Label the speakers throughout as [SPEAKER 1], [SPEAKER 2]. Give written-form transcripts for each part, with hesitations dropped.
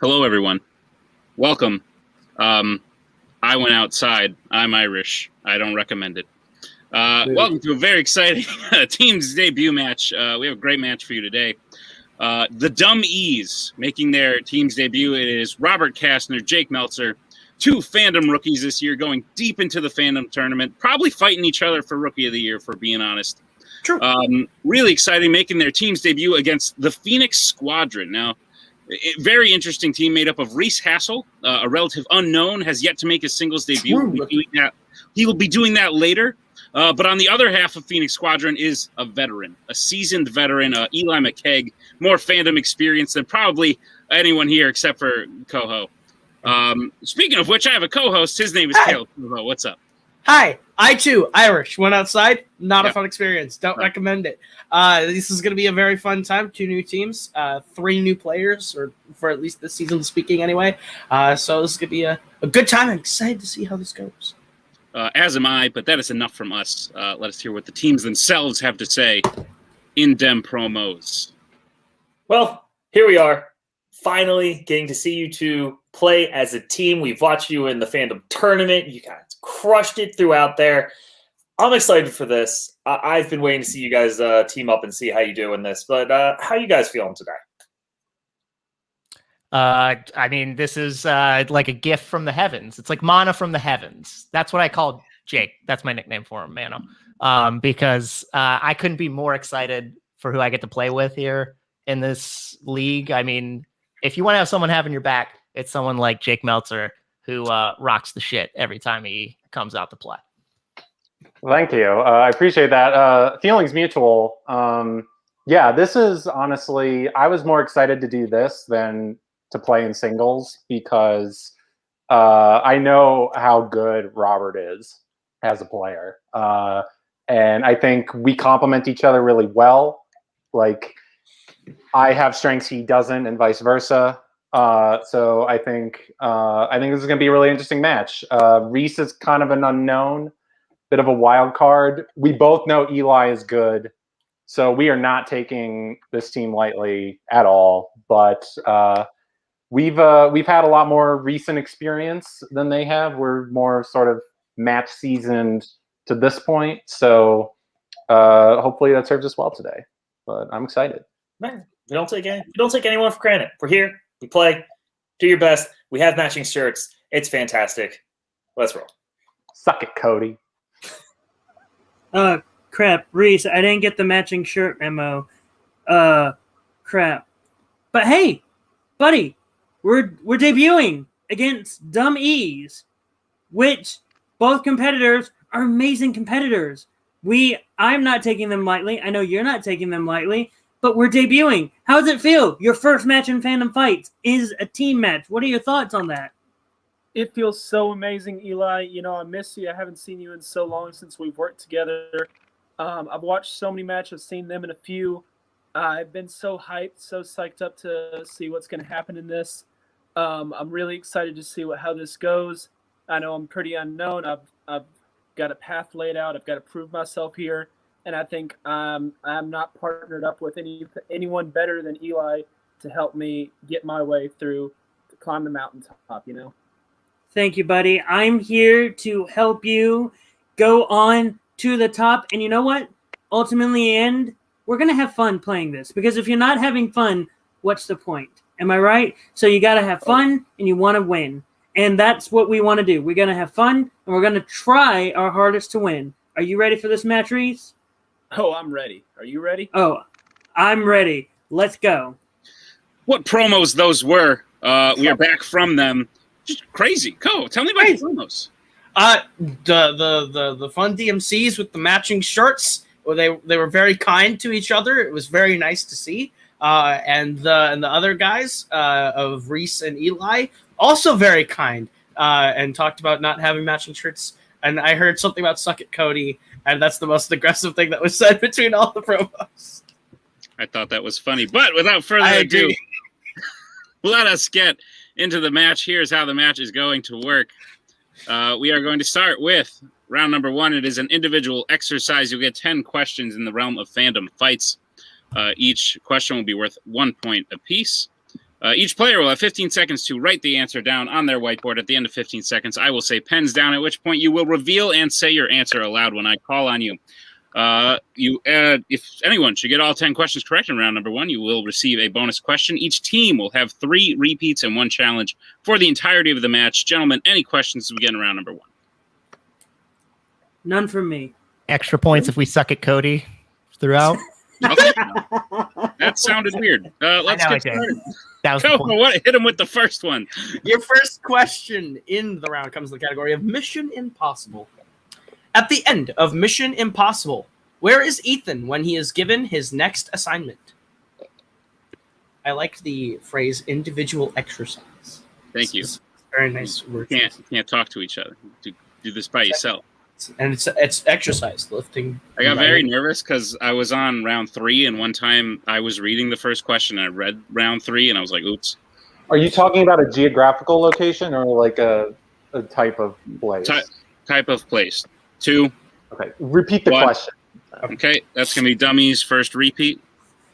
[SPEAKER 1] Hello, everyone. Welcome. I went outside. I'm Irish. I don't recommend it. Welcome to a very exciting team's debut match. We have a great match for you today. The DUM-E's making their team's debut. It is Robert Kastner, Jake Meltzer, two Fandom rookies this year, going deep into the Fandom tournament, probably fighting each other for Rookie of the Year, for being honest.
[SPEAKER 2] True.
[SPEAKER 1] Really exciting, making their team's debut against the Phoenix Squadron. Now, very interesting team made up of Reese Hassel, a relative unknown, has yet to make his singles debut. He will be doing that later. But on the other half of Phoenix Squadron is a veteran, a seasoned veteran, Eli McKegg, more Fandom experience than probably anyone here except for Coho. Speaking of which, I have a co-host. His name is Caleb. What's up?
[SPEAKER 2] Hi. I, too, Irish. Went outside. Not a fun experience. Don't recommend it. This is going to be a very fun time. 2 new teams, 3 new players, or for at least this season speaking anyway. So this is going to be a good time. I'm excited to see how this goes.
[SPEAKER 1] As am I, but that is enough from us. Let us hear what the teams themselves have to say in dem promos.
[SPEAKER 3] Well, here we are, finally getting to see you two play as a team. We've watched you in the Fandom tournament. You guys crushed it throughout there. I'm excited for this. I've been waiting to see you guys team up and see how you do in this. But how are you guys feeling today?
[SPEAKER 4] I mean, this is like a gift from the heavens. It's like mana from the heavens. That's what I call Jake. That's my nickname for him, Mano. Because I couldn't be more excited for who I get to play with here in this league. I mean, if you want to have someone having your back, it's someone like Jake Meltzer who rocks the shit every time he comes out to play.
[SPEAKER 5] Thank you. I appreciate that. Feelings mutual. Yeah, this is honestly, I was more excited to do this than to play in singles because I know how good Robert is as a player. And I think we complement each other really well. Like, I have strengths he doesn't and vice versa. So I think this is going to be a really interesting match. Reese is kind of an unknown, bit of a wild card. We both know Eli is good. So we are not taking this team lightly at all, but we've had a lot more recent experience than they have. We're more sort of match seasoned to this point, so hopefully that serves us well today. But I'm excited.
[SPEAKER 3] Man, we don't take anyone for granted. We're here. We play. Do your best. We have matching shirts. It's fantastic. Let's roll.
[SPEAKER 5] Suck it, Cody.
[SPEAKER 6] Crap, Reese, I didn't get the matching shirt memo. Crap. But hey, buddy, we're debuting against DUM-E's, which both competitors are amazing competitors. I'm not taking them lightly. I know you're not taking them lightly, but we're debuting. How does it feel? Your first match in Fandom Fights is a team match. What are your thoughts on that?
[SPEAKER 7] It feels so amazing, Eli. You know, I miss you. I haven't seen you in so long since we've worked together. I've watched so many matches, seen them in a few. I've been so hyped, so psyched up to see what's going to happen in this. I'm really excited to see how this goes. I know I'm pretty unknown. I've got a path laid out. I've got to prove myself here. And I think I'm not partnered up with anyone better than Eli to help me get my way through, to climb the mountaintop, you know?
[SPEAKER 6] Thank you, buddy. I'm here to help you go on to the top. And you know what? Ultimately, we're going to have fun playing this. Because if you're not having fun, what's the point? Am I right? So you got to have fun and you want to win. And that's what we want to do. We're going to have fun and we're going to try our hardest to win. Are you ready for this match, Reese?
[SPEAKER 7] Oh, I'm ready. Are you ready?
[SPEAKER 6] Oh, I'm ready. Let's go.
[SPEAKER 1] What promos those were. We are back from them. Just crazy. Tell me about the promos.
[SPEAKER 2] The fun DMCs with the matching shirts. Well, they were very kind to each other. It was very nice to see. And the other guys of Reese and Eli also very kind and talked about not having matching shirts. And I heard something about "suck it, Cody," and that's the most aggressive thing that was said between all the promos.
[SPEAKER 1] I thought that was funny, but without further ado, let us get into the match. Here's how the match is going to work. We are going to start with round number 1. It is an individual exercise. You'll get 10 questions in the realm of Fandom Fights. Each question will be worth 1 point apiece. Each player will have 15 seconds to write the answer down on their whiteboard. At the end of 15 seconds, I will say pens down, at which point you will reveal and say your answer aloud when I call on you. If anyone should get all 10 questions correct in round number 1, you will receive a bonus question. Each team will have 3 repeats and 1 challenge for the entirety of the match. Gentlemen, any questions as we get in round number 1?
[SPEAKER 6] None from me.
[SPEAKER 4] Extra points if we suck at Cody throughout.
[SPEAKER 1] Okay. That sounded weird. Let's
[SPEAKER 4] I know
[SPEAKER 1] get started.
[SPEAKER 4] That was the
[SPEAKER 1] Coco,
[SPEAKER 4] point.
[SPEAKER 1] what? Hit him with the first one.
[SPEAKER 2] Your first question in the round comes in the category of Mission Impossible. At the end of Mission Impossible, where is Ethan when he is given his next assignment? I like the phrase individual exercise.
[SPEAKER 1] Thank you.
[SPEAKER 2] Very nice word.
[SPEAKER 1] Can't talk to each other. Do this by yourself.
[SPEAKER 2] And it's exercise, lifting.
[SPEAKER 1] I got very nervous because I was on round 3, and one time I was reading the first question, and I read round 3, and I was like, oops.
[SPEAKER 5] Are you talking about a geographical location or like a type of place?
[SPEAKER 1] Type of place. 2.
[SPEAKER 5] Okay, repeat the
[SPEAKER 1] 1.
[SPEAKER 5] question.
[SPEAKER 1] Okay, that's going to be Dummy's first repeat.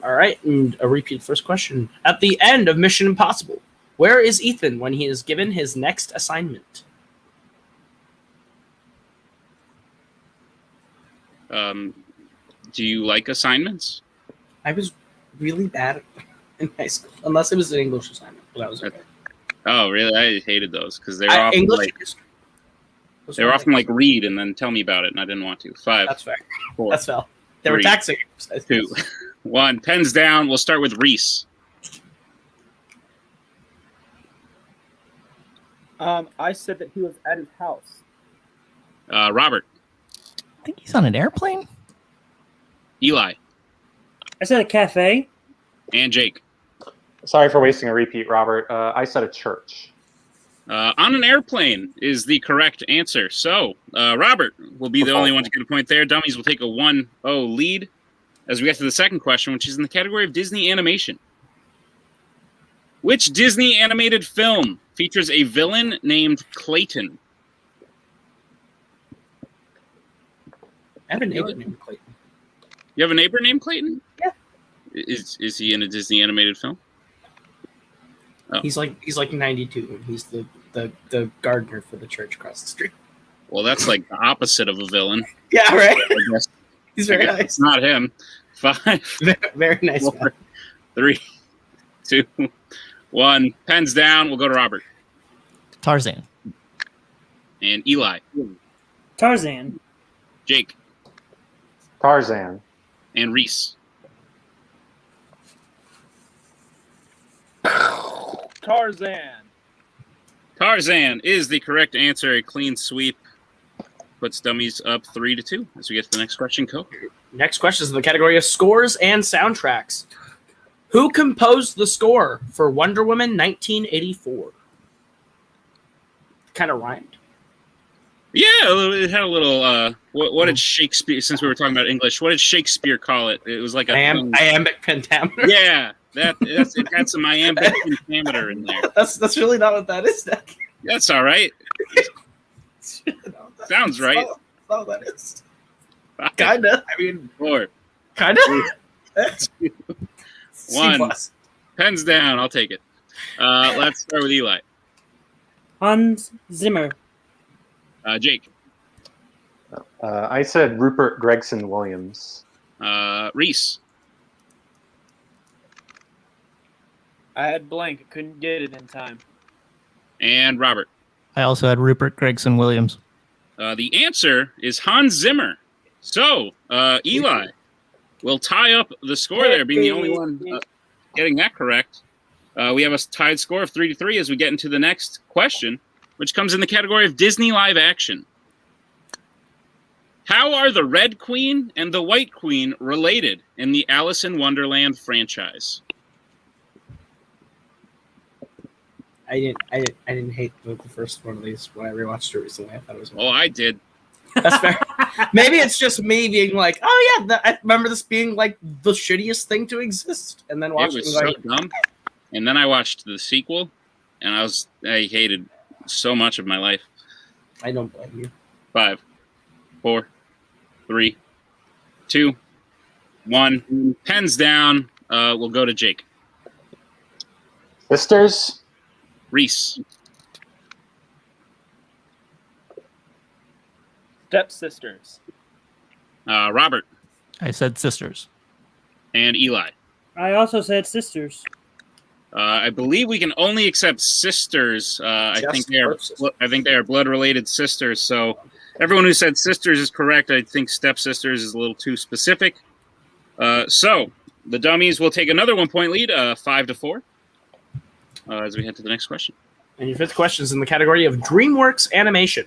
[SPEAKER 2] All right, and a repeat first question. At the end of Mission Impossible, where is Ethan when he is given his next assignment?
[SPEAKER 1] Do you like assignments?
[SPEAKER 2] I was really bad in high school, unless it was an English assignment, but that was okay.
[SPEAKER 1] Oh, really? I hated those because they were often
[SPEAKER 2] English.
[SPEAKER 1] they were often like read and then tell me about it, and I didn't want to. 5.
[SPEAKER 2] That's fair.
[SPEAKER 1] 4.
[SPEAKER 2] That's fair. They were
[SPEAKER 1] 3,
[SPEAKER 2] taxing.
[SPEAKER 1] 2, 1. Pens down. We'll start with Reese.
[SPEAKER 7] I said that he was at his house.
[SPEAKER 1] Robert.
[SPEAKER 4] I think he's on an airplane.
[SPEAKER 1] Eli.
[SPEAKER 6] I said a cafe.
[SPEAKER 1] And Jake.
[SPEAKER 5] Sorry for wasting a repeat, Robert. I said a church.
[SPEAKER 1] On an airplane is the correct answer. So, Robert will be the only one to get a point there. Dummies will take a 1-0 lead as we get to the second question, which is in the category of Disney animation. Which Disney animated film features a villain named Clayton?
[SPEAKER 2] I have a neighbor named Clayton.
[SPEAKER 1] You have a neighbor named Clayton?
[SPEAKER 2] Yeah.
[SPEAKER 1] Is he in a Disney animated film? Oh.
[SPEAKER 2] He's like 92, and he's the gardener for the church across the street.
[SPEAKER 1] Well, that's like the opposite of a villain.
[SPEAKER 2] Yeah, right.
[SPEAKER 1] I guess.
[SPEAKER 2] He's very
[SPEAKER 1] It's
[SPEAKER 2] nice.
[SPEAKER 1] not him. 5,
[SPEAKER 2] Very nice.
[SPEAKER 1] 4,
[SPEAKER 2] Man.
[SPEAKER 1] 3, 2, 1. Pens down. We'll go to Robert.
[SPEAKER 4] Tarzan.
[SPEAKER 1] And Eli.
[SPEAKER 6] Tarzan.
[SPEAKER 1] Jake.
[SPEAKER 5] Tarzan.
[SPEAKER 1] And Reese.
[SPEAKER 7] Tarzan.
[SPEAKER 1] Tarzan is the correct answer. A clean sweep puts Dummies up 3-2 as we get to the next question. Coke.
[SPEAKER 2] Next question is in the category of scores and soundtracks. Who composed the score for Wonder Woman 1984? Kind of rhymed.
[SPEAKER 1] Yeah, it had a little. What did Shakespeare? Since we were talking about English, what did Shakespeare call it? It was like a
[SPEAKER 2] iambic pentameter.
[SPEAKER 1] Yeah, it had some iambic pentameter in there.
[SPEAKER 2] That's really not what that is, Nick.
[SPEAKER 1] That's all right. Sounds right.
[SPEAKER 2] That's not what that is. Kinda. I mean,
[SPEAKER 1] 4,
[SPEAKER 2] kinda.
[SPEAKER 1] 2, 1. Pens down. I'll take it. Let's start with Eli.
[SPEAKER 6] Hans Zimmer.
[SPEAKER 1] Jake.
[SPEAKER 5] I said Rupert Gregson Williams.
[SPEAKER 1] Reese.
[SPEAKER 7] I had blank. I couldn't get it in time.
[SPEAKER 1] And Robert.
[SPEAKER 4] I also had Rupert Gregson Williams.
[SPEAKER 1] The answer is Hans Zimmer. So, Eli will tie up the score there, being the only one getting that correct. We have a tied score of 3-3 as we get into the next question, which comes in the category of Disney live action. How are the Red Queen and the White Queen related in the Alice in Wonderland franchise?
[SPEAKER 2] I didn't hate the first one of these when I rewatched it recently. I thought it was.
[SPEAKER 1] Oh, I did.
[SPEAKER 2] That's fair. Maybe it's just me being like, oh yeah, I remember this being like the shittiest thing to exist, and then watching
[SPEAKER 1] It was
[SPEAKER 2] like,
[SPEAKER 1] so dumb. And then I watched the sequel, and I hated so much of my life.
[SPEAKER 2] I don't blame you.
[SPEAKER 1] 5, 4, 3, 2, 1. Pens down. We'll go to Jake.
[SPEAKER 5] Sisters.
[SPEAKER 1] Reese.
[SPEAKER 7] Stepsisters.
[SPEAKER 1] Robert.
[SPEAKER 4] I said sisters.
[SPEAKER 1] And Eli.
[SPEAKER 6] I also said sisters.
[SPEAKER 1] I believe we can only accept sisters. I think they are blood related sisters. So everyone who said sisters is correct. I think stepsisters is a little too specific. So the dummies will take another 1 point lead, 5-4, as we head to the next question.
[SPEAKER 2] And your fifth question is in the category of DreamWorks animation.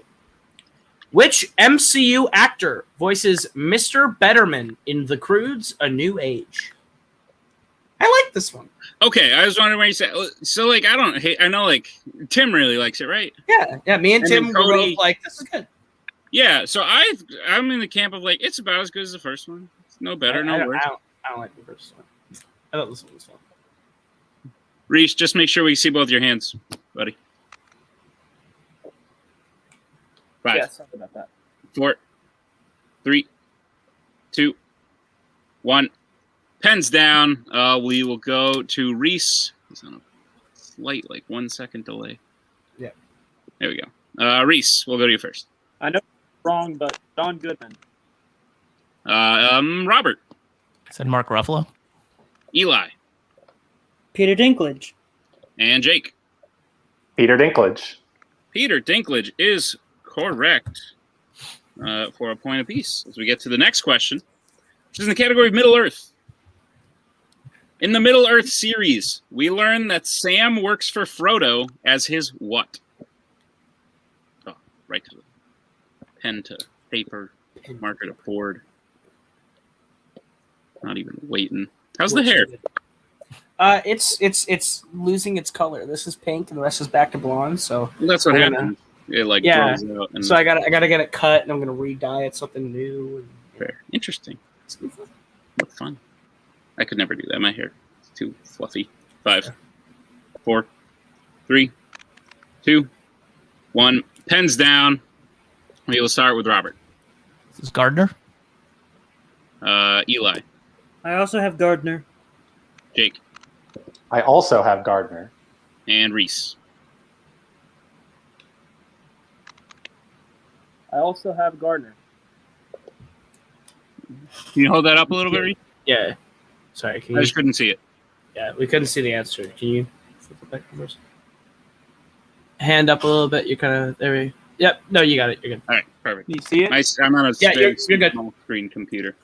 [SPEAKER 2] Which MCU actor voices Mr. Betterman in The Croods: A New Age? I like this one.
[SPEAKER 1] Okay, I was wondering where you said. So, like, I don't hate. I know, like, Tim really likes it, right?
[SPEAKER 2] Yeah. Me and Tim were both like, this is good.
[SPEAKER 1] Yeah. So I'm in the camp of like, it's about as good as the first one. It's no better, no worse.
[SPEAKER 2] I don't like the first one. I thought this one was fun.
[SPEAKER 1] Reese, just make sure we see both your hands, buddy. 5,
[SPEAKER 7] Yeah, sorry about that.
[SPEAKER 1] 4, 3, 2, 1. Pens down. We will go to Reese. He's on a slight, 1 second delay.
[SPEAKER 2] Yeah.
[SPEAKER 1] There we go. Reese, we'll go to you first.
[SPEAKER 7] I know it's wrong, but Don Goodman.
[SPEAKER 1] Robert.
[SPEAKER 4] I said Mark Ruffalo.
[SPEAKER 1] Eli.
[SPEAKER 6] Peter Dinklage.
[SPEAKER 1] And Jake.
[SPEAKER 5] Peter Dinklage.
[SPEAKER 1] Peter Dinklage is correct for a point apiece. As we get to the next question, which is in the category of Middle Earth. In the Middle Earth series, we learn that Sam works for Frodo as his what? Oh, right to the pen to paper, marker to board. Not even waiting. How's the hair?
[SPEAKER 2] It's losing its color. This is pink and the rest is back to blonde. So
[SPEAKER 1] That's what happens. It dries out. And
[SPEAKER 2] so I gotta get it cut, and I'm gonna re-dye it something new.
[SPEAKER 1] fair. Interesting. What fun. I could never do that. My hair is too fluffy. 5, 4, 3, 2, 1. Pens down. We will start with Robert.
[SPEAKER 4] This is Gardner.
[SPEAKER 1] Eli.
[SPEAKER 6] I also have Gardner.
[SPEAKER 1] Jake.
[SPEAKER 5] I also have Gardner.
[SPEAKER 1] And Reese.
[SPEAKER 7] I also have Gardner.
[SPEAKER 1] Can you hold that up a little bit, Reese?
[SPEAKER 2] Yeah. Sorry.
[SPEAKER 1] I just couldn't see it.
[SPEAKER 2] Yeah, we couldn't see the answer. Can you flip it back first? Hand up a little bit. You're kind of there. Yep. No, you got it. You're good.
[SPEAKER 1] All right, perfect.
[SPEAKER 7] You see it?
[SPEAKER 1] I'm on a
[SPEAKER 2] Yeah, you're good.
[SPEAKER 1] small screen computer.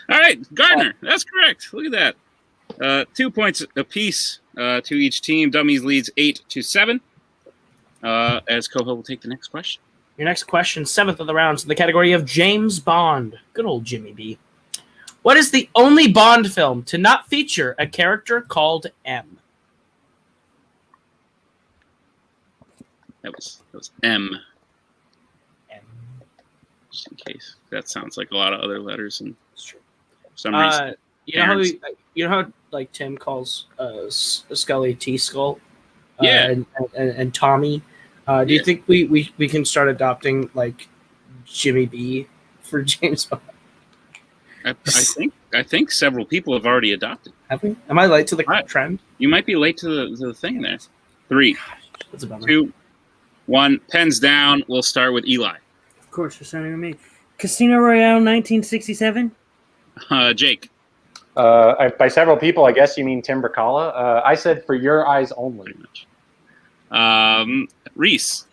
[SPEAKER 1] All right, Gardner. That's correct. Look at that. 2 points apiece to each team. Dummies leads 8-7. As Coho will take the next question.
[SPEAKER 2] Your next question, 7th of the rounds, in the category of James Bond. Good old Jimmy B. What is the only Bond film to not feature a character called M?
[SPEAKER 1] That was M.
[SPEAKER 2] M.
[SPEAKER 1] Just in case. That sounds like a lot of other letters, and
[SPEAKER 2] It's true.
[SPEAKER 1] for some reason.
[SPEAKER 2] You know how like Tim calls Scully T Skull?
[SPEAKER 1] Yeah.
[SPEAKER 2] And Tommy. Do you think we can start adopting like Jimmy B for James Bond?
[SPEAKER 1] I think several people have already adopted.
[SPEAKER 2] Have we? Am I late to the
[SPEAKER 1] Right.
[SPEAKER 2] trend?
[SPEAKER 1] You might be late to the thing there. 3,
[SPEAKER 2] That's a bummer.
[SPEAKER 1] 2, 1. Pens down. We'll start with Eli.
[SPEAKER 6] Of course, you're sounding to me. Casino Royale 1967.
[SPEAKER 1] Jake.
[SPEAKER 5] By several people, I guess you mean Tim Bracala. I said For Your Eyes Only.
[SPEAKER 1] Pretty much. Reese.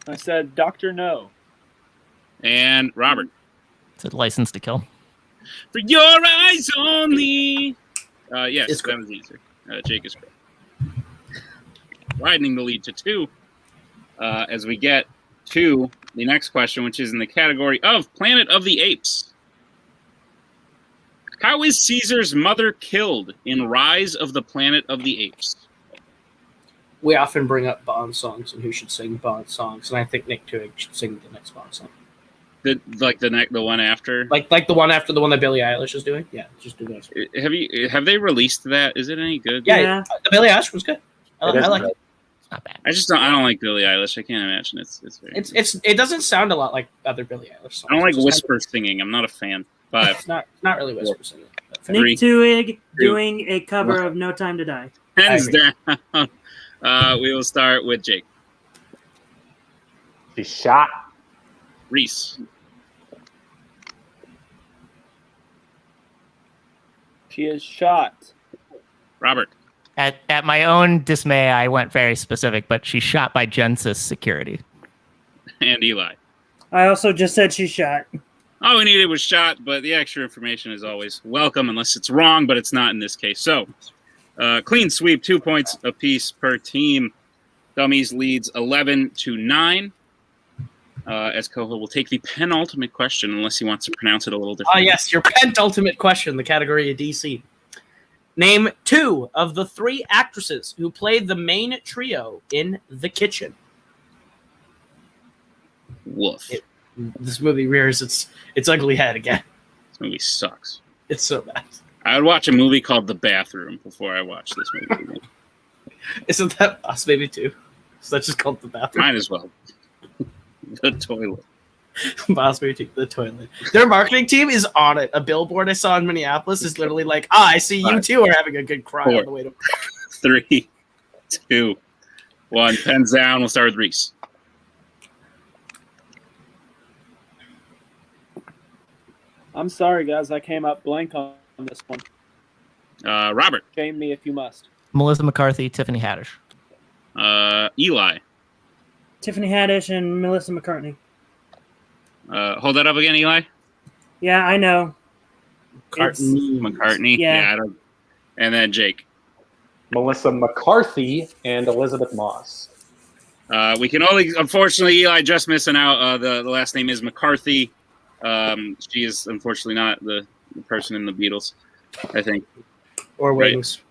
[SPEAKER 7] I said Dr. No.
[SPEAKER 1] And Robert.
[SPEAKER 4] Is it License to Kill?
[SPEAKER 1] For Your Eyes Only. Yes,
[SPEAKER 2] It's
[SPEAKER 1] that was the answer. Jake is correct. Widening the lead to 2 as we get to the next question, which is in the category of Planet of the Apes. How is Caesar's mother killed in Rise of the Planet of the Apes?
[SPEAKER 2] We often bring up Bond songs and who should sing Bond songs, and I think Nick Tuig should sing the next Bond song.
[SPEAKER 1] The one after?
[SPEAKER 2] Like the one after the one that Billie Eilish is doing? Yeah, just do that.
[SPEAKER 1] Have they released that? Is it any good?
[SPEAKER 2] Yeah. The Billie Eilish was good. I like it.
[SPEAKER 4] It's not bad.
[SPEAKER 1] I don't like Billie Eilish. I can't imagine it's very
[SPEAKER 2] It doesn't sound a lot like other Billie Eilish songs.
[SPEAKER 1] I don't like
[SPEAKER 2] It's just
[SPEAKER 1] whisper singing. I'm not a fan. 5,
[SPEAKER 2] It's not really whisper singing.
[SPEAKER 6] Nick Tuig doing a cover of No Time to Die.
[SPEAKER 1] Hands down. We will start with Jake.
[SPEAKER 5] She shot.
[SPEAKER 1] Reese.
[SPEAKER 7] She is shot.
[SPEAKER 1] Robert.
[SPEAKER 4] At my own dismay, I went very specific, but she's shot by Genesis Security.
[SPEAKER 1] And Eli.
[SPEAKER 6] I also just said she shot.
[SPEAKER 1] All we needed was shot, but the extra information is always welcome, unless it's wrong, but it's not in this case. So, clean sweep, 2 points apiece per team. Dummies leads 11-9. As Coho will take the penultimate question, unless he wants to pronounce it a little differently.
[SPEAKER 2] Yes, your penultimate question, the category of DC. Name 2 of the 3 actresses who played the main trio in The Kitchen.
[SPEAKER 1] Woof.
[SPEAKER 2] This movie rears its ugly head again.
[SPEAKER 1] This movie sucks.
[SPEAKER 2] It's so bad.
[SPEAKER 1] I would watch a movie called The Bathroom before I watch this movie.
[SPEAKER 2] Isn't that Boss Baby 2? So that's just called The Bathroom.
[SPEAKER 1] Might as well. The toilet.
[SPEAKER 2] Boss Baby 2, The Toilet. Their marketing team is on it. A billboard I saw in Minneapolis is literally like, I see you too are having a good cry
[SPEAKER 1] 4,
[SPEAKER 2] on the way to work.
[SPEAKER 1] 3, 2, 1. Pens down. We'll start with Reese.
[SPEAKER 7] I'm sorry, guys. I came up blank on this one.
[SPEAKER 1] Robert.
[SPEAKER 7] Shame me if you must.
[SPEAKER 4] Melissa McCarthy, Tiffany Haddish.
[SPEAKER 1] Eli.
[SPEAKER 6] Tiffany Haddish and Melissa McCartney.
[SPEAKER 1] Hold that up again, Eli.
[SPEAKER 6] Yeah, I know.
[SPEAKER 1] McCartney.
[SPEAKER 6] Yeah.
[SPEAKER 1] I don't. And then Jake.
[SPEAKER 5] Melissa McCarthy and Elizabeth Moss.
[SPEAKER 1] We can only, unfortunately, Eli just missing out. The last name is McCarthy. She is unfortunately not the person in the Beatles, I think.
[SPEAKER 2] Or Wings.
[SPEAKER 1] Right.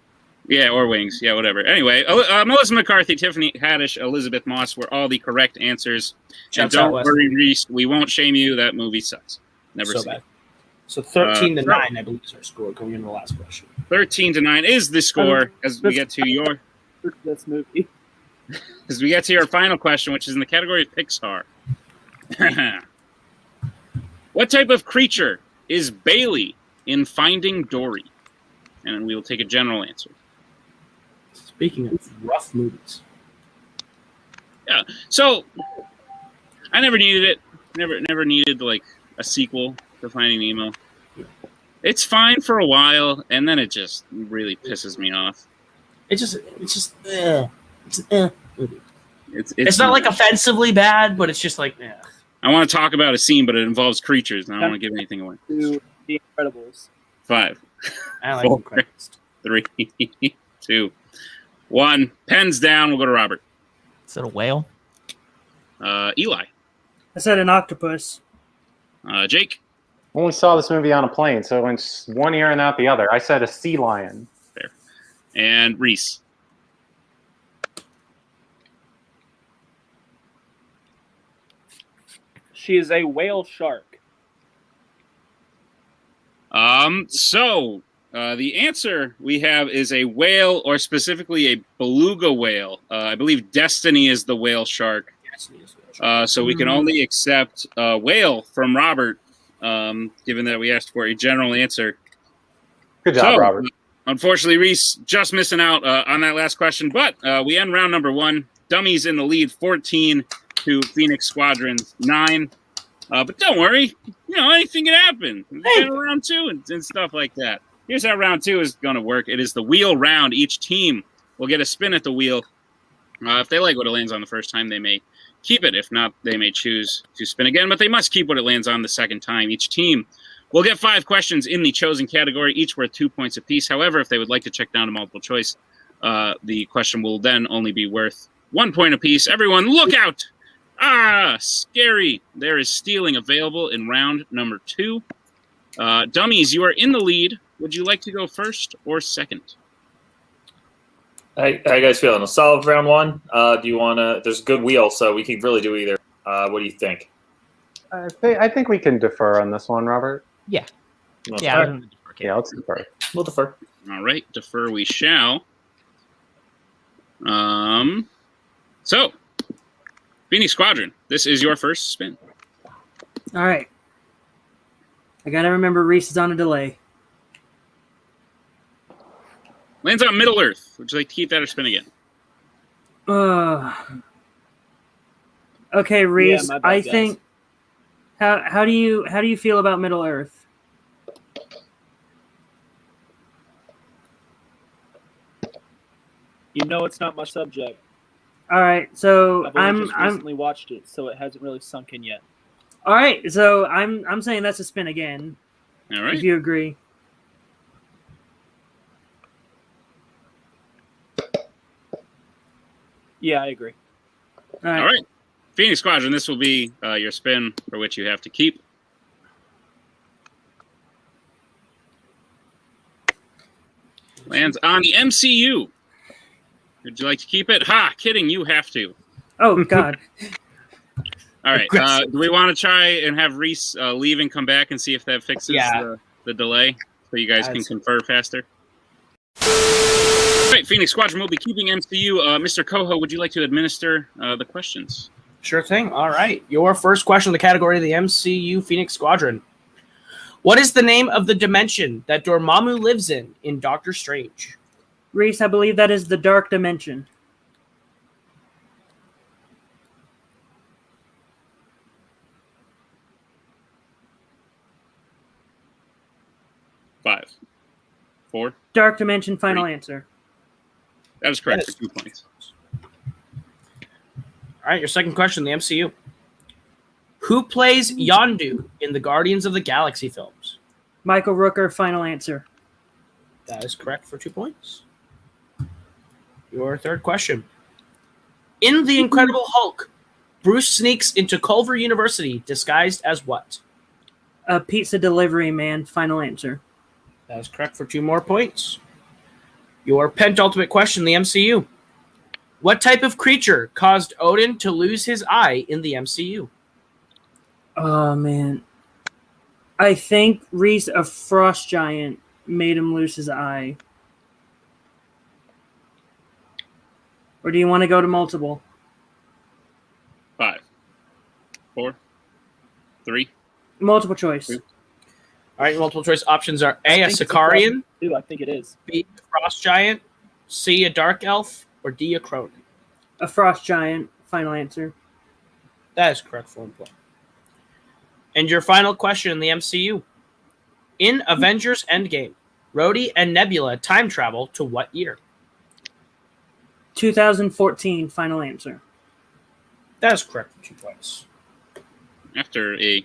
[SPEAKER 1] Yeah, or Wings. Yeah, whatever. Anyway, Melissa McCarthy, Tiffany Haddish, Elizabeth Moss were all the correct answers. And don't worry, Reese, we won't shame you. That movie sucks. Never
[SPEAKER 2] so
[SPEAKER 1] seen
[SPEAKER 2] bad.
[SPEAKER 1] it.
[SPEAKER 2] So 13-9, I believe, is our score going into the last question.
[SPEAKER 1] 13-9 is the score as we get to your
[SPEAKER 7] this movie.
[SPEAKER 1] As we get to your final question, which is in the category of Pixar. What type of creature is Bailey in Finding Dory? And we will take a general answer.
[SPEAKER 2] Speaking of rough movies.
[SPEAKER 1] Yeah. So I never needed it. Never needed like a sequel to Finding Nemo. It's fine for a while, and then it just really pisses me off.
[SPEAKER 2] It's
[SPEAKER 1] It's
[SPEAKER 2] not like offensively bad, but it's just like,
[SPEAKER 1] I want to talk about a scene, but it involves creatures, and I don't want to give anything away.
[SPEAKER 7] To The Incredibles.
[SPEAKER 1] 5,
[SPEAKER 2] I like
[SPEAKER 1] 4,
[SPEAKER 2] Incredibles.
[SPEAKER 1] 3, 2, 1. Pens down. We'll go to Robert.
[SPEAKER 4] Is it a whale?
[SPEAKER 1] Eli.
[SPEAKER 6] I said an octopus.
[SPEAKER 1] Jake.
[SPEAKER 5] Only saw this movie on a plane, so it went one ear and out the other. I said a sea lion.
[SPEAKER 1] There. And Reese.
[SPEAKER 7] She is a whale shark.
[SPEAKER 1] So the answer we have is a whale, or specifically a beluga whale. I believe Destiny is the whale shark. So we can only accept whale from Robert, given that we asked for a general answer.
[SPEAKER 5] Good job, Robert.
[SPEAKER 1] Unfortunately, Reese just missing out on that last question, but we end round number 1. Dummies in the lead, 14 to Phoenix Squadron's 9. But don't worry, anything can happen. Hey. Round 2 and stuff like that. Here's how round 2 is going to work. It is the wheel round. Each team will get a spin at the wheel. If they like what it lands on the first time, they may keep it. If not, they may choose to spin again, but they must keep what it lands on the second time. Each team will get 5 questions in the chosen category, each worth 2 points apiece. However, if they would like to check down to multiple choice, the question will then only be worth 1 point apiece. Everyone, look out! Scary. There is stealing available in round number 2. Dummies, you are in the lead. Would you like to go first or second?
[SPEAKER 3] How you guys feeling? A solid round 1? Do you want to? There's a good wheel, so we can really do either. What do you think?
[SPEAKER 5] I think we can defer on this one, Robert.
[SPEAKER 4] Yeah.
[SPEAKER 3] Let's
[SPEAKER 4] Yeah.
[SPEAKER 3] defer.
[SPEAKER 5] Yeah, let's defer.
[SPEAKER 3] We'll defer.
[SPEAKER 1] All right, defer we shall. So, Phoenix Squadron, this is your first spin.
[SPEAKER 6] All right. I got to remember Reese is on a delay.
[SPEAKER 1] Lands on Middle Earth. Would you like to keep that or spin again?
[SPEAKER 6] Okay, Reese.
[SPEAKER 7] my bad,
[SPEAKER 6] I
[SPEAKER 7] guys.
[SPEAKER 6] think. How do you feel about Middle Earth?
[SPEAKER 7] You know it's not my subject.
[SPEAKER 6] All right, so
[SPEAKER 7] I've only
[SPEAKER 6] I'm
[SPEAKER 7] just recently watched it, so it hasn't really sunk in yet.
[SPEAKER 6] all right. So I'm saying that's a spin again.
[SPEAKER 1] All right.
[SPEAKER 6] If you agree.
[SPEAKER 7] Yeah, I agree.
[SPEAKER 6] All right.
[SPEAKER 1] All right. Phoenix Squadron, this will be your spin for which you have to keep. Lands on the MCU. Would you like to keep it? Ha! Kidding, you have to.
[SPEAKER 6] Oh God.
[SPEAKER 1] All right.
[SPEAKER 2] Aggressive.
[SPEAKER 1] Do we want to try and have Reese leave and come back and see if that fixes the delay so you guys can confer faster? All right, Phoenix Squadron will be keeping MCU. Mr. Coho, would you like to administer the questions?
[SPEAKER 2] Sure thing. All right. Your first question in the category of the MCU Phoenix Squadron. What is the name of the dimension that Dormammu lives in Doctor Strange?
[SPEAKER 6] Reese, I believe that is the Dark Dimension.
[SPEAKER 1] Five, four.
[SPEAKER 6] Dark Dimension. Final
[SPEAKER 1] Three.
[SPEAKER 6] answer.
[SPEAKER 1] That is correct
[SPEAKER 2] Yes.
[SPEAKER 1] for 2 points.
[SPEAKER 2] All right. Your second question in the MCU. Who plays Yondu in the Guardians of the Galaxy films?
[SPEAKER 6] Michael Rooker. Final answer.
[SPEAKER 2] That is correct for 2 points. Your third question. In The Incredible Hulk, Bruce sneaks into Culver University disguised as what?
[SPEAKER 6] A pizza delivery man. Final answer.
[SPEAKER 2] That is correct for 2 more points. Your penultimate question in the MCU. What type of creature caused Odin to lose his eye in the MCU?
[SPEAKER 6] Oh man. I think Reese, a frost giant, made him lose his eye. Or do you want to go to multiple?
[SPEAKER 1] 5, 4, 3.
[SPEAKER 6] Multiple choice.
[SPEAKER 2] All right, multiple choice options are A, a
[SPEAKER 7] I think it's
[SPEAKER 2] Sicarian,
[SPEAKER 7] Dude, I think it is.
[SPEAKER 2] B, a frost giant, C, a dark elf, or D, a Cronin.
[SPEAKER 6] A frost giant. Final answer.
[SPEAKER 2] That is correct for 1 point. And your final question in the MCU. In Avengers Endgame, Rhodey and Nebula time travel to what year?
[SPEAKER 6] 2014. Final answer.
[SPEAKER 2] That is correct for 2 points.
[SPEAKER 1] After a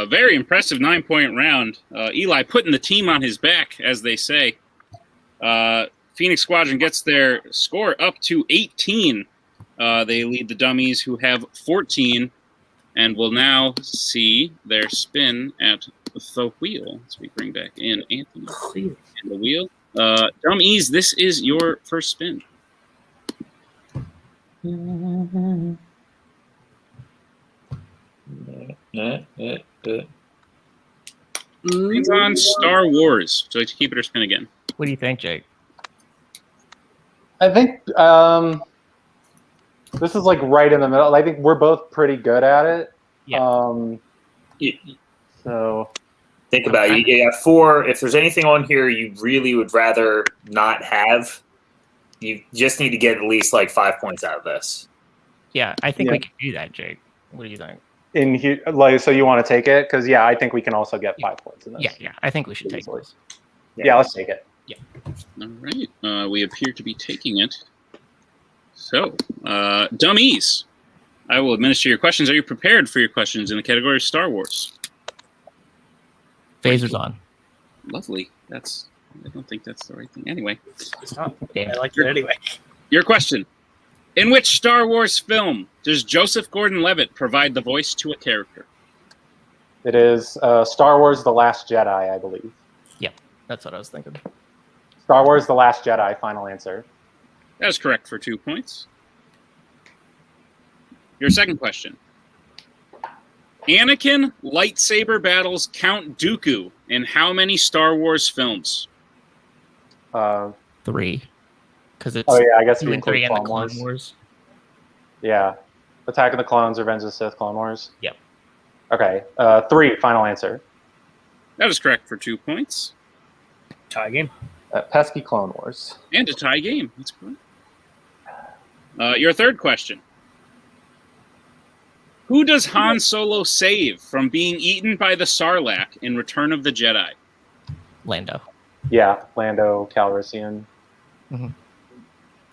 [SPEAKER 1] very impressive 9-point round, Eli putting the team on his back, as they say. Phoenix Squadron gets their score up to 18. They lead the Dummies, who have 14, and will now see their spin at the wheel. So we bring back in Anthony and the wheel. Dummies, this is your first spin. It's on Star Wars. Would you like to keep it or spin again?
[SPEAKER 4] What do you think, Jake?
[SPEAKER 5] I think this is like right in the middle. I think we're both pretty good at it.
[SPEAKER 4] Yeah.
[SPEAKER 5] So
[SPEAKER 3] Think about it. You got 4. If there's anything on here you really would rather not have, you just need to get at least like 5 points out of this.
[SPEAKER 4] Yeah, I think we can do that, Jake. What do you think?
[SPEAKER 5] in here, like, so you want to take it? Because I think we can also get 5 points in this.
[SPEAKER 4] Yeah, I think we should take this.
[SPEAKER 5] Yeah, let's take it.
[SPEAKER 1] All right. We appear to be taking it. So, dummies. I will administer your questions. Are you prepared for your questions in the category of Star Wars?
[SPEAKER 4] Phaser's on.
[SPEAKER 1] Lovely. I don't think that's the right thing. Anyway.
[SPEAKER 2] It's not.
[SPEAKER 4] Damn.
[SPEAKER 2] I like it anyway.
[SPEAKER 1] Your question. In which Star Wars film does Joseph Gordon-Levitt provide the voice to a character?
[SPEAKER 5] It is Star Wars The Last Jedi, I believe.
[SPEAKER 4] Yeah, that's what I was thinking.
[SPEAKER 5] Star Wars The Last Jedi, final answer.
[SPEAKER 1] That is correct for 2 points. Your second question. Anakin lightsaber battles Count Dooku in how many Star Wars films?
[SPEAKER 4] 3. Because it's
[SPEAKER 5] I guess
[SPEAKER 4] 2
[SPEAKER 5] we
[SPEAKER 4] and 3
[SPEAKER 5] include
[SPEAKER 4] and the
[SPEAKER 5] Clone
[SPEAKER 4] Clone
[SPEAKER 5] Wars.
[SPEAKER 4] Wars.
[SPEAKER 5] Yeah. Attack of the Clones, Revenge of the Sith, Clone Wars.
[SPEAKER 4] Yep.
[SPEAKER 5] Okay. 3, final answer.
[SPEAKER 1] That is correct for 2 points.
[SPEAKER 2] Tie game.
[SPEAKER 5] That pesky Clone Wars.
[SPEAKER 1] And a tie game. That's cool. Your third question. Who does Han Solo save from being eaten by the Sarlacc in Return of the Jedi?
[SPEAKER 4] Lando.
[SPEAKER 5] Yeah, Lando Calrissian.
[SPEAKER 4] Mm-hmm.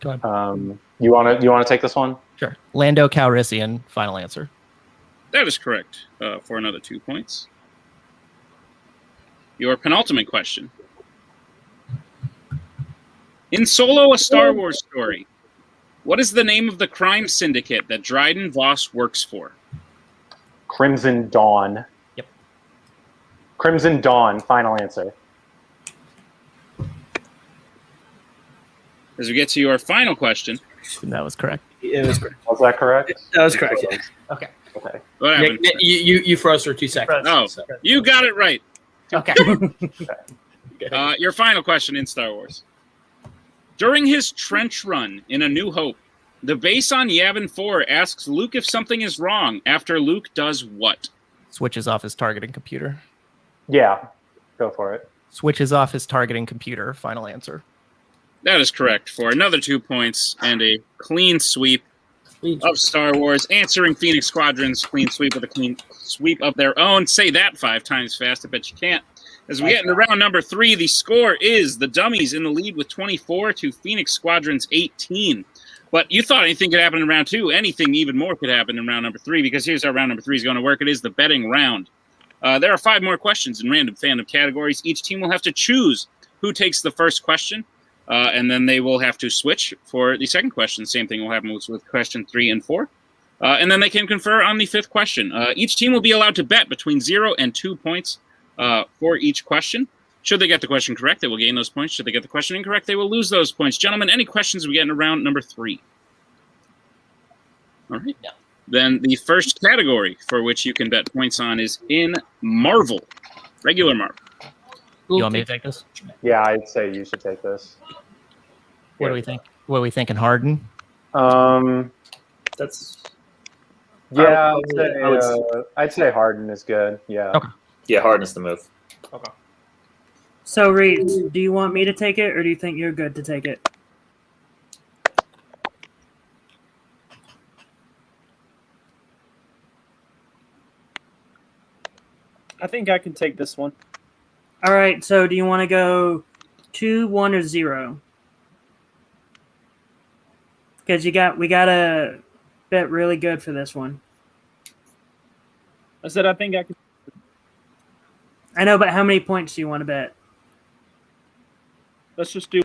[SPEAKER 4] Go ahead.
[SPEAKER 5] You want to take this one?
[SPEAKER 4] Sure. Lando Calrissian. Final answer.
[SPEAKER 1] That is correct for another 2 points. Your penultimate question. In Solo, a Star Wars story, what is the name of the crime syndicate that Dryden Voss works for?
[SPEAKER 5] Crimson Dawn.
[SPEAKER 4] Yep.
[SPEAKER 5] Crimson Dawn, final answer.
[SPEAKER 1] As we get to your final question.
[SPEAKER 4] That was correct.
[SPEAKER 2] It was correct.
[SPEAKER 5] Was that correct?
[SPEAKER 2] That was correct. Yeah.
[SPEAKER 4] Okay.
[SPEAKER 5] Okay.
[SPEAKER 1] What happened?
[SPEAKER 2] Nick, you froze for 2 seconds.
[SPEAKER 1] Oh, you got it right.
[SPEAKER 4] Okay.
[SPEAKER 1] Your final question in Star Wars. During his trench run in A New Hope, the base on Yavin 4 asks Luke if something is wrong after Luke does what?
[SPEAKER 4] Switches off his targeting computer.
[SPEAKER 5] Yeah, go for it.
[SPEAKER 4] Switches off his targeting computer. Final answer.
[SPEAKER 1] That is correct for another 2 points and a clean sweep of Star Wars, answering Phoenix Squadron's clean sweep with a clean sweep of their own. Say that 5 times fast. I bet you can't. As we get into round number 3, the score is the Dummies in the lead with 24 to Phoenix Squadron's 18. But you thought anything could happen in round 2. Anything even more could happen in round number 3, because here's how round number 3 is going to work. It is the betting round. There are 5 more questions in random fandom categories. Each team will have to choose who takes the first question, and then they will have to switch for the second question. Same thing will happen with question 3 and 4. And then they can confer on the 5th question. Each team will be allowed to bet between 0 and 2 points for each question. Should they get the question correct, they will gain those points. Should they get the question incorrect, they will lose those points. Gentlemen, any questions we get in round number 3? All right.
[SPEAKER 4] No.
[SPEAKER 1] Then the first category for which you can bet points on is in Marvel. Regular Marvel.
[SPEAKER 4] You want me to take this?
[SPEAKER 5] Yeah, I'd say you should take this.
[SPEAKER 4] What do we think? What are we thinking, Harden?
[SPEAKER 3] That's
[SPEAKER 5] Yeah, I'd say Harden is good. Yeah.
[SPEAKER 4] Okay.
[SPEAKER 3] yeah, Harden's the move.
[SPEAKER 4] Okay.
[SPEAKER 6] So, Reed, do you want me to take it, or do you think you're good to take it?
[SPEAKER 7] I think I can take this one.
[SPEAKER 6] All right. So, do you want to go 2, 1, or 0? Because we gotta bet really good for this one.
[SPEAKER 7] I said I think I can.
[SPEAKER 6] I know, but how many points do you want to bet?
[SPEAKER 7] Let's just do.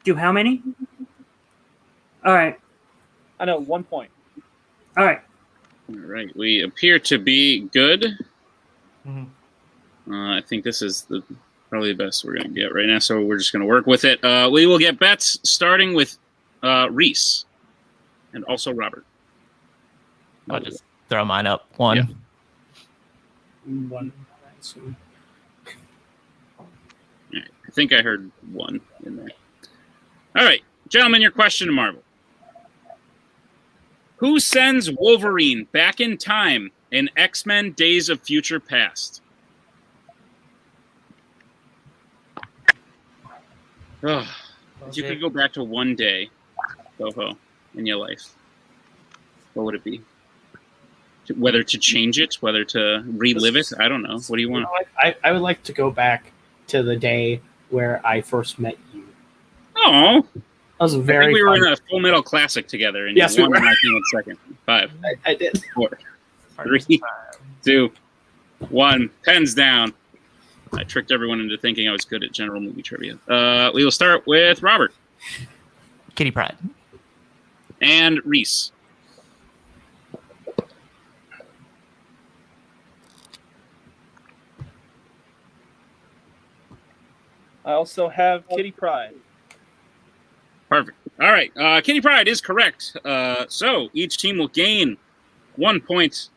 [SPEAKER 6] Do how many? All right.
[SPEAKER 7] I know 1 point.
[SPEAKER 6] All right.
[SPEAKER 1] All right. We appear to be good.
[SPEAKER 4] Mm-hmm.
[SPEAKER 1] I think this is probably the best we're going to get right now, so we're just going to work with it. We will get bets starting with Reese and also Robert.
[SPEAKER 4] I'll just throw mine up. 1.
[SPEAKER 1] Yeah.
[SPEAKER 2] 1.
[SPEAKER 1] Right. I think I heard 1 in there. All right, gentlemen, your question to Marvel. Who sends Wolverine back in time in X-Men Days of Future Past? Oh, if you could go back to one day, Boho, in your life, what would it be? Whether to change it, whether to relive it, I don't know. What do you want?
[SPEAKER 2] I would like to go back to the day where I first met you.
[SPEAKER 1] Oh,
[SPEAKER 2] That was
[SPEAKER 1] I
[SPEAKER 2] very
[SPEAKER 1] think we were
[SPEAKER 2] fun.
[SPEAKER 1] in a Full Metal Classic together, and
[SPEAKER 2] Yes,
[SPEAKER 1] you
[SPEAKER 2] we
[SPEAKER 1] won
[SPEAKER 2] were.
[SPEAKER 1] in 1 second. 5,
[SPEAKER 2] I did.
[SPEAKER 1] 4, 3, 2, 1. Pens down. I tricked everyone into thinking I was good at general movie trivia. We will start with Robert
[SPEAKER 4] Kitty Pryde.
[SPEAKER 1] and Reese.
[SPEAKER 7] I also have Kitty Pryde.
[SPEAKER 1] Perfect. All right. Kitty Pryde is correct. So each team will gain 1 point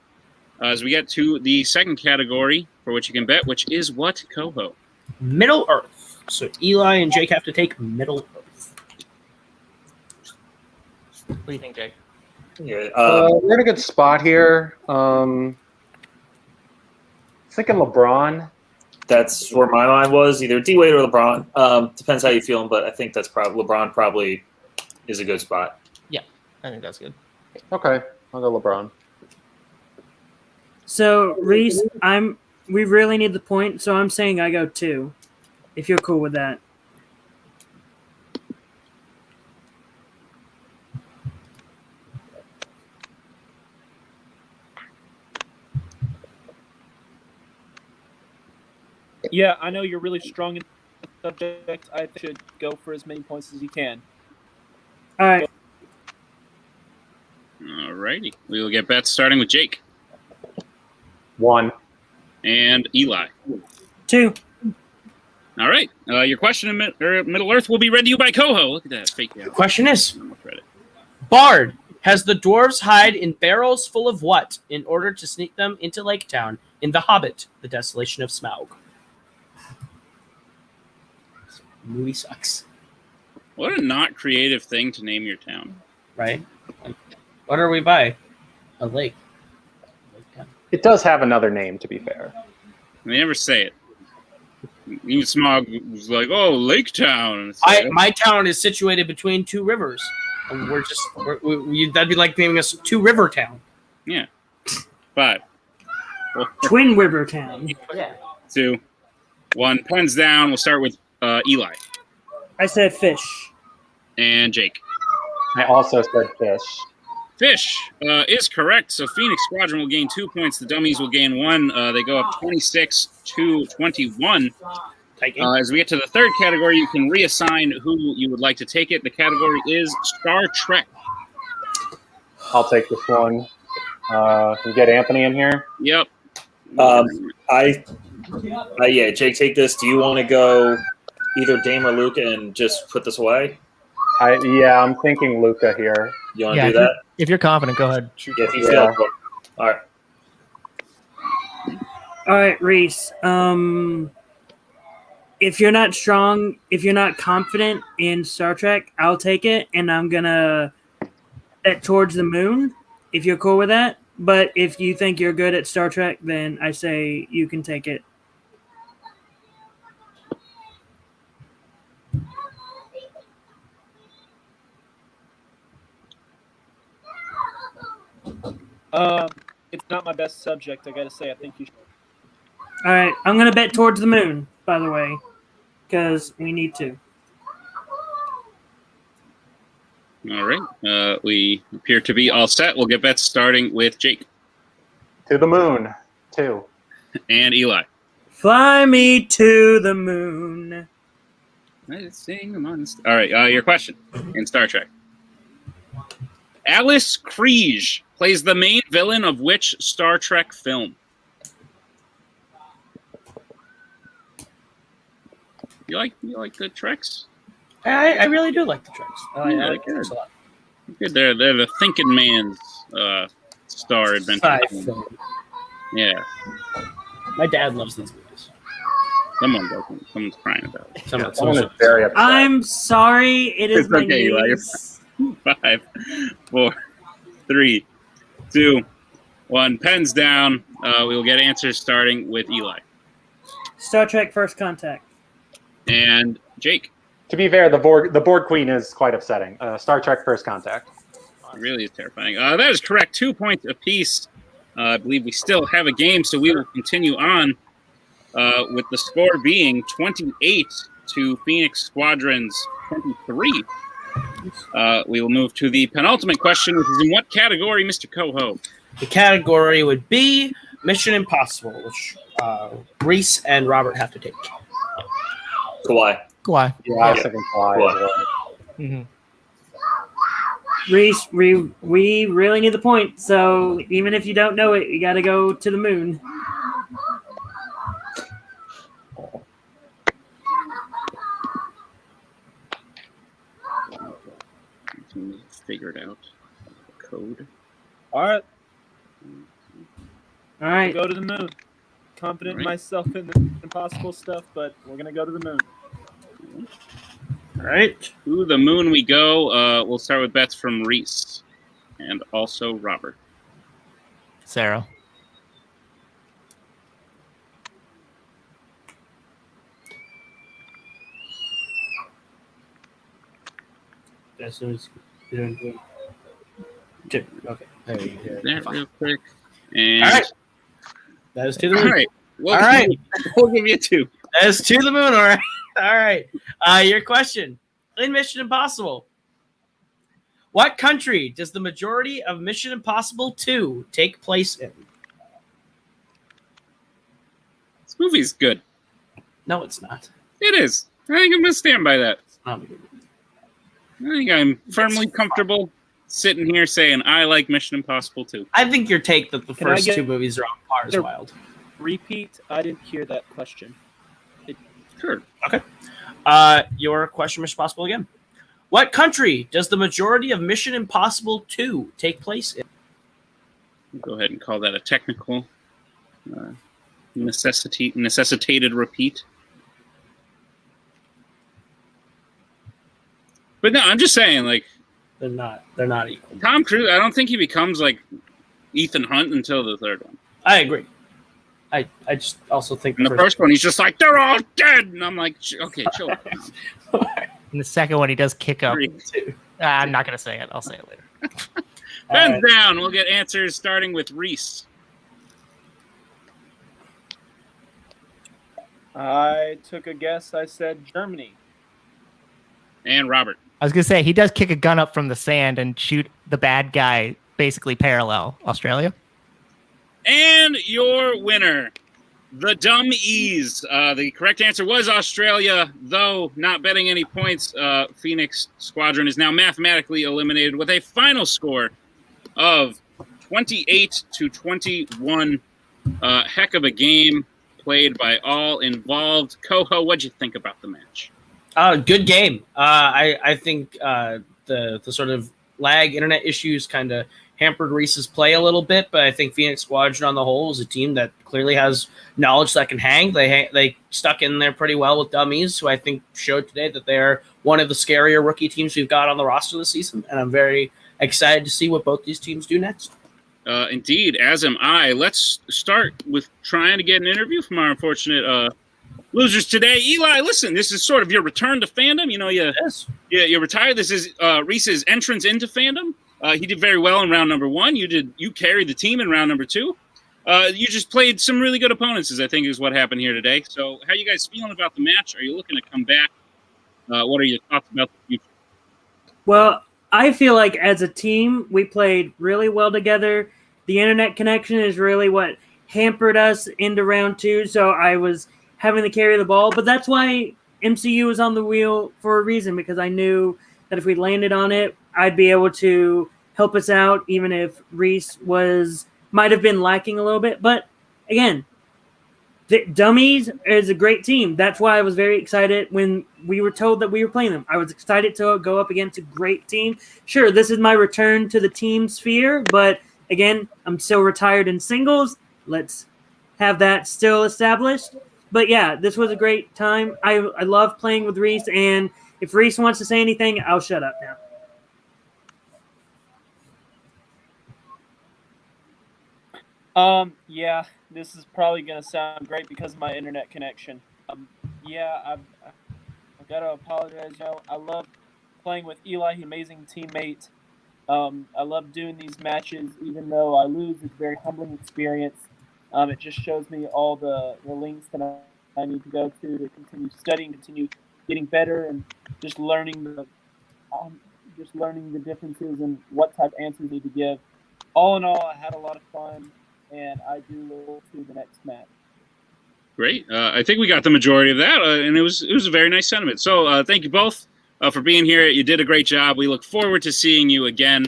[SPEAKER 1] as we get to the second category for which you can bet, which is what, Coho?
[SPEAKER 2] Middle Earth. So Eli and Jake have to take Middle Earth.
[SPEAKER 4] What do you think, Jake?
[SPEAKER 3] Yeah,
[SPEAKER 5] We're in a good spot here. Thinking LeBron.
[SPEAKER 3] That's where my mind was, either D-Wade or LeBron. Depends how you're feeling, but I think that's probably LeBron probably is a good spot.
[SPEAKER 4] Yeah, I think that's good.
[SPEAKER 5] Okay, I'll go LeBron.
[SPEAKER 6] So Reese, we really need the point, so I'm saying I go 2. If you're cool with that.
[SPEAKER 7] Yeah, I know you're really strong in the subject. I should go for as many points as you can.
[SPEAKER 6] All right.
[SPEAKER 1] All righty. We will get bets starting with Jake
[SPEAKER 5] 1.
[SPEAKER 1] and Eli.
[SPEAKER 6] 2.
[SPEAKER 1] All right. Your question in Middle Earth will be read to you by Coho. Look at that. Fake out.
[SPEAKER 2] The question is,
[SPEAKER 1] Read it.
[SPEAKER 2] Bard, has the dwarves hide in barrels full of what in order to sneak them into Lake Town in The Hobbit, The Desolation of Smaug? This movie sucks,
[SPEAKER 1] What a not creative thing to name your town.
[SPEAKER 2] right? What are we by? A lake. Lake Town.
[SPEAKER 5] It does have another name, to be fair.
[SPEAKER 1] They never say it. Even Smog was like, "Oh, Lake Town." And it's like,
[SPEAKER 2] My town is situated between 2 rivers. And that'd be like naming us 2 River Town.
[SPEAKER 1] yeah. 5, 4,
[SPEAKER 6] Twin River Town.
[SPEAKER 1] 2, 1. Pens down. We'll start with Eli
[SPEAKER 6] I said fish.
[SPEAKER 1] and Jake.
[SPEAKER 5] I also said fish.
[SPEAKER 1] Fish is correct. So Phoenix Squadron will gain 2 points. The Dummies will gain 1. They go up 26-21. As we get to the third category, you can reassign who you would like to take it. The category is Star Trek.
[SPEAKER 5] I'll take this one. Can we get Anthony in here?
[SPEAKER 1] Yep.
[SPEAKER 3] Yeah, Jake, take this. Do you want to go either Dame or Luke and just put this away?
[SPEAKER 5] I'm thinking Luca here.
[SPEAKER 3] You want to do that?
[SPEAKER 4] If you're confident, go ahead.
[SPEAKER 3] Yeah, if you feel it. All right.
[SPEAKER 6] All right, Reese. If you're not strong, if you're not confident in Star Trek, I'll take it, and I'm gonna bet towards the moon. If you're cool with that, but if you think you're good at Star Trek, then I say you can take it.
[SPEAKER 7] It's not my best subject, I gotta say. I think you should.
[SPEAKER 6] All right, I'm gonna bet towards the moon, by the way, because we need to.
[SPEAKER 1] All right. We appear to be all set. We'll get bets starting with Jake
[SPEAKER 5] To the moon. 2.
[SPEAKER 1] and Eli.
[SPEAKER 6] Fly me to the moon.
[SPEAKER 1] Let's sing among the All right. Your question in Star Trek. Alice Kriege plays the main villain of which Star Trek film? You like the Treks?
[SPEAKER 2] I really do like the Treks. I like the Treks a lot.
[SPEAKER 1] Good. They're the thinking man's star adventure. Yeah.
[SPEAKER 2] My dad loves these movies.
[SPEAKER 1] Someone doesn't. Someone's crying about it.
[SPEAKER 5] Someone is very upset.
[SPEAKER 6] I'm sorry, it is
[SPEAKER 1] It's
[SPEAKER 6] my
[SPEAKER 1] okay, Eli, you're
[SPEAKER 6] niece.
[SPEAKER 1] 5, 4, 3, 2, 1. Pens down. We will get answers starting with Eli
[SPEAKER 6] Star Trek First Contact.
[SPEAKER 1] and Jake.
[SPEAKER 5] To be fair, the board queen is quite upsetting. Star Trek First Contact.
[SPEAKER 1] It really is terrifying. That is correct. 2 points apiece. I believe we still have a game, so we will continue on with the score being 28 to Phoenix Squadron's 23. We will move to the penultimate question, which is in what category, Mr. Coho?
[SPEAKER 2] The category would be Mission Impossible, which Reese and Robert have to take.
[SPEAKER 3] Kawhi.
[SPEAKER 4] Kawhi.
[SPEAKER 5] Yeah, I was thinking Kawhi as well.
[SPEAKER 4] Mm-hmm.
[SPEAKER 6] Reese, we really need the point, so even if you don't know it, you got to go to the moon.
[SPEAKER 1] Figure it out. Code.
[SPEAKER 7] All right,
[SPEAKER 6] All right.
[SPEAKER 7] go to the moon. Confident in
[SPEAKER 1] All right.
[SPEAKER 7] myself in the impossible stuff, but we're gonna go to the moon.
[SPEAKER 2] All right.
[SPEAKER 1] To the moon we go. We'll start with bets from Reese and also Robert.
[SPEAKER 4] Sarah.
[SPEAKER 6] as soon as you don't do it. Okay. There you go.
[SPEAKER 1] That real quick. And
[SPEAKER 2] All right. That is to the
[SPEAKER 1] all
[SPEAKER 2] moon.
[SPEAKER 1] right. Well,
[SPEAKER 2] All right.
[SPEAKER 1] We'll give you 2.
[SPEAKER 2] That is to the moon. All right. All right. Your question in Mission Impossible. What country does the majority of Mission Impossible 2 take place in?
[SPEAKER 1] This movie's good.
[SPEAKER 2] No, it's not.
[SPEAKER 1] It is. I think I'm gonna stand by that.
[SPEAKER 2] It's not a good movie.
[SPEAKER 1] I think I'm firmly comfortable sitting here saying I like Mission Impossible 2.
[SPEAKER 2] I think your take that the
[SPEAKER 7] Can I
[SPEAKER 2] first
[SPEAKER 7] get-
[SPEAKER 2] 2 movies are on par is
[SPEAKER 7] They're-
[SPEAKER 2] wild.
[SPEAKER 7] Repeat. I didn't hear that question.
[SPEAKER 1] Sure.
[SPEAKER 2] Your question, Mission Impossible again. What country does the majority of Mission Impossible 2 take place in?
[SPEAKER 1] Go ahead and call that a technical necessitated repeat. But no, I'm just saying, like,
[SPEAKER 2] They're not equal.
[SPEAKER 1] Tom Cruise, I don't think he becomes like Ethan Hunt until the third one.
[SPEAKER 2] I agree. I just also think
[SPEAKER 1] In the first one, he's just like, they're all dead. And I'm like, okay, chill out.
[SPEAKER 4] In the second one, he does kick up.
[SPEAKER 1] Three.
[SPEAKER 4] I'm not going to say it. I'll say it later.
[SPEAKER 1] Ben's down. We'll get answers starting with Reese.
[SPEAKER 7] I took a guess. I said Germany.
[SPEAKER 1] And Robert.
[SPEAKER 4] I was going to say, he does kick a gun up from the sand and shoot the bad guy basically parallel. Australia?
[SPEAKER 1] And your winner, the DUM-E's. The correct answer was Australia, though not betting any points. Phoenix Squadron is now mathematically eliminated with a final score of 28-21. Heck of a game played by all involved. Coho, what'd you think about the match?
[SPEAKER 2] Good game. I think the sort of lag internet issues kind of hampered Reese's play a little bit, but I think Phoenix Squadron on the whole is a team that clearly has knowledge that can hang. They stuck in there pretty well with DUM-E's, who I think showed today that they're one of the scarier rookie teams we've got on the roster this season, and I'm very excited to see what both these teams do next.
[SPEAKER 1] Indeed, as am I. Let's start with trying to get an interview from our unfortunate losers today. Eli, listen, this is sort of your return to fandom. You know, you retired. This is Reese's entrance into fandom. He did very well in round number 1. You carried the team in round number 2. You just played some really good opponents, I think is what happened here today. So how are you guys feeling about the match? Are you looking to come back? What are your thoughts about the future?
[SPEAKER 6] Well, I feel like as a team, we played really well together. The internet connection is really what hampered us into round 2, so I was having to carry the ball. But that's why MCU was on the wheel for a reason, because I knew that if we landed on it, I'd be able to help us out, even if Reese might have been lacking a little bit. But again, the DUM-E's is a great team. That's why I was very excited when we were told that we were playing them. I was excited to go up against a great team. Sure, this is my return to the team sphere, but again, I'm still retired in singles. Let's have that still established. But yeah, this was a great time. I love playing with Reese, and if Reese wants to say anything, I'll shut up now.
[SPEAKER 7] Yeah, this is probably gonna sound great because of my internet connection. Yeah, I've got to apologize. You know, I love playing with Eli, he's an amazing teammate. I love doing these matches, even though I lose. It's a very humbling experience. It just shows me all the links that I need to go to continue studying, continue getting better, and just learning the differences and what type of answers need to give. All in all, I had a lot of fun, and I do look to the next match.
[SPEAKER 1] Great. I think we got the majority of that, and it was a very nice sentiment. So thank you both for being here. You did a great job. We look forward to seeing you again.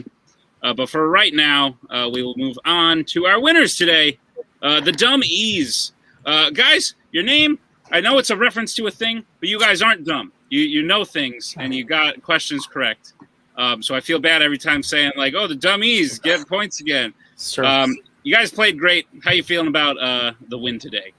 [SPEAKER 1] But for right now, we will move on to our winners today, the DUM-E's. Guys, your name, I know it's a reference to a thing, but you guys aren't dumb. You know things, and you got questions correct. So I feel bad every time saying, like, oh, the DUM-E's get points again. You guys played great. How you feeling about the win today?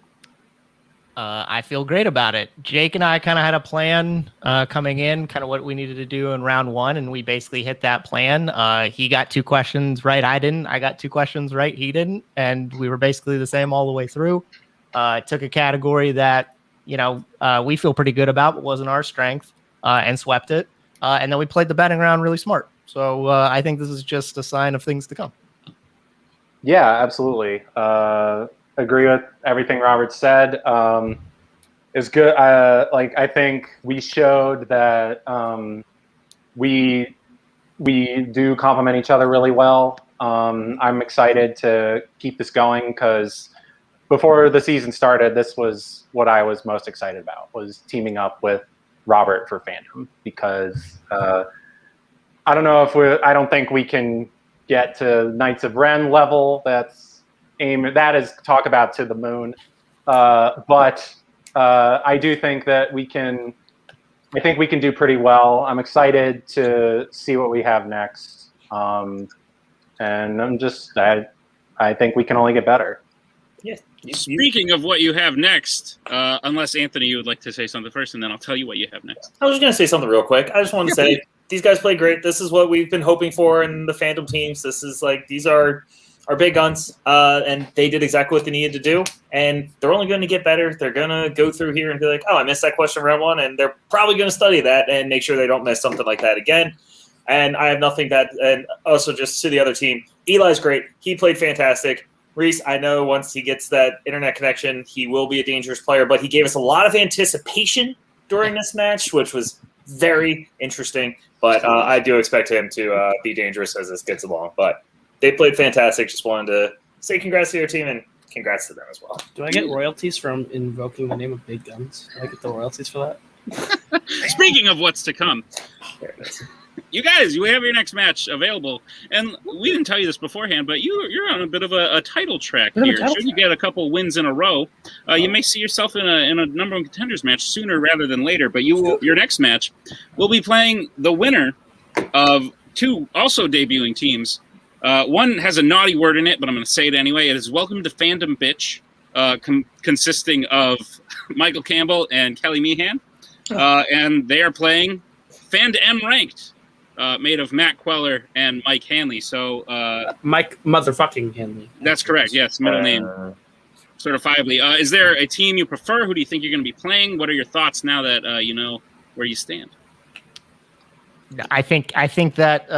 [SPEAKER 4] I feel great about it. Jake and I kind of had a plan coming in, kind of what we needed to do in round 1, and we basically hit that plan. He got 2 questions right, I didn't. I got 2 questions right, he didn't, and we were basically the same all the way through. Took a category that we feel pretty good about, but wasn't our strength, and swept it. And then we played the batting round really smart. So I think this is just a sign of things to come.
[SPEAKER 5] Yeah, absolutely. Agree with everything Robert said. It's good. I think we showed that we do complement each other really well. I'm excited to keep this going because before the season started, this was what I was most excited about, was teaming up with Robert for Fandom, because I don't think we can get to Knights of Ren level. That is talk about to the moon. But I do think that I think we can do pretty well. I'm excited to see what we have next. And I think we can only get better.
[SPEAKER 3] Yeah.
[SPEAKER 1] Speaking of what you have next, unless Anthony, you would like to say something first, and then I'll tell you what you have next.
[SPEAKER 3] I was just going to say something real quick. I just want to say these guys play great. This is what we've been hoping for in the Fandom teams. This is these are our big guns, and they did exactly what they needed to do. And they're only going to get better. They're going to go through here and be like, oh, I missed that question round one, and they're probably going to study that and make sure they don't miss something like that again. And I have nothing and also just to the other team, Eli's great. He played fantastic. Reese, I know once he gets that internet connection, he will be a dangerous player, but he gave us a lot of anticipation during this match, which was very interesting. But I do expect him to be dangerous as this gets along. But they played fantastic. Just wanted to say congrats to your team and congrats to them as well.
[SPEAKER 2] Do I get royalties from invoking the name of Big Guns? Do I get the royalties for that?
[SPEAKER 1] Speaking of what's to come, you guys, you have your next match available, and we didn't tell you this beforehand, but you're on a bit of a title track here. Should you get a couple wins in a row, you may see yourself in a number one contenders match sooner rather than later. But your next match will be playing the winner of two also debuting teams. One has a naughty word in it, but I'm going to say it anyway. It is Welcome to Fandom Bitch, consisting of Michael Campbell and Kelly Meehan, and they are playing Fandom Ranked. Made of Matt Queller and Mike Hanley. So
[SPEAKER 2] Mike motherfucking Hanley.
[SPEAKER 1] That's correct. Yes, middle name certifiably. Is there a team you prefer? Who do you think you're going to be playing? What are your thoughts now that you know where you stand?
[SPEAKER 4] I think that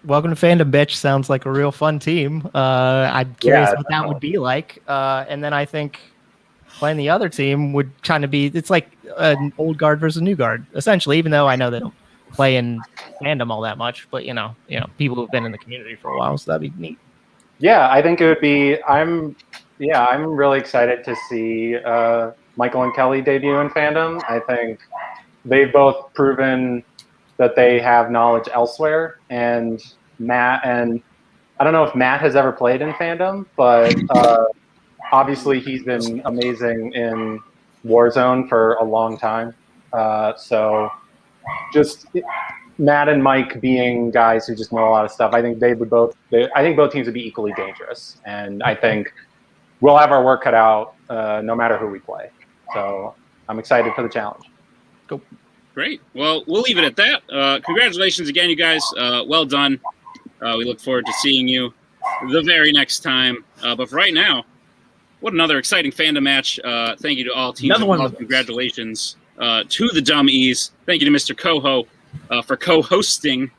[SPEAKER 4] Welcome to Fandom Bitch sounds like a real fun team. I'm curious what that would be like. And then I think playing the other team would kind of be, it's like an old guard versus a new guard, essentially, even though I know they don't play in Fandom all that much, but you know, people who've been in the community for a while, so that'd be neat.
[SPEAKER 5] Yeah, I think it would be. I'm really excited to see Michael and Kelly debut in Fandom. I think they've both proven that they have knowledge elsewhere, and Matt, and I don't know if Matt has ever played in Fandom, but obviously he's been amazing in Warzone for a long time. So just Matt and Mike being guys who just know a lot of stuff, I think I think both teams would be equally dangerous, and I think we'll have our work cut out no matter who we play. So I'm excited for the challenge.
[SPEAKER 4] Go.
[SPEAKER 1] Great. Well, we'll leave it at that. Congratulations again, you guys. Well done. We look forward to seeing you the very next time. But for right now, what another exciting Fandom match. Thank you to all teams involved. Congratulations to the DUM-E's. Thank you to Mr. Coho for co-hosting.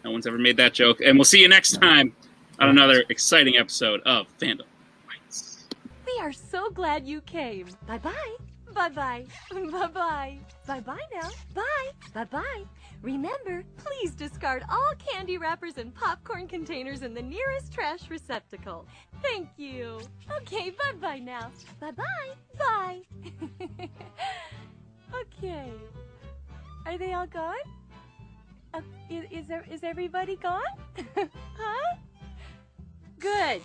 [SPEAKER 1] No one's ever made that joke. And we'll see you next time on another exciting episode of Fandom Fights.
[SPEAKER 8] We are so glad you came. Bye-bye. Bye-bye. Bye-bye. Bye-bye now. Bye. Bye-bye. Remember, please discard all candy wrappers and popcorn containers in the nearest trash receptacle. Thank you. Okay, bye-bye now. Bye-bye. Bye. Okay. Are they all gone? Is everybody gone? Huh? Good.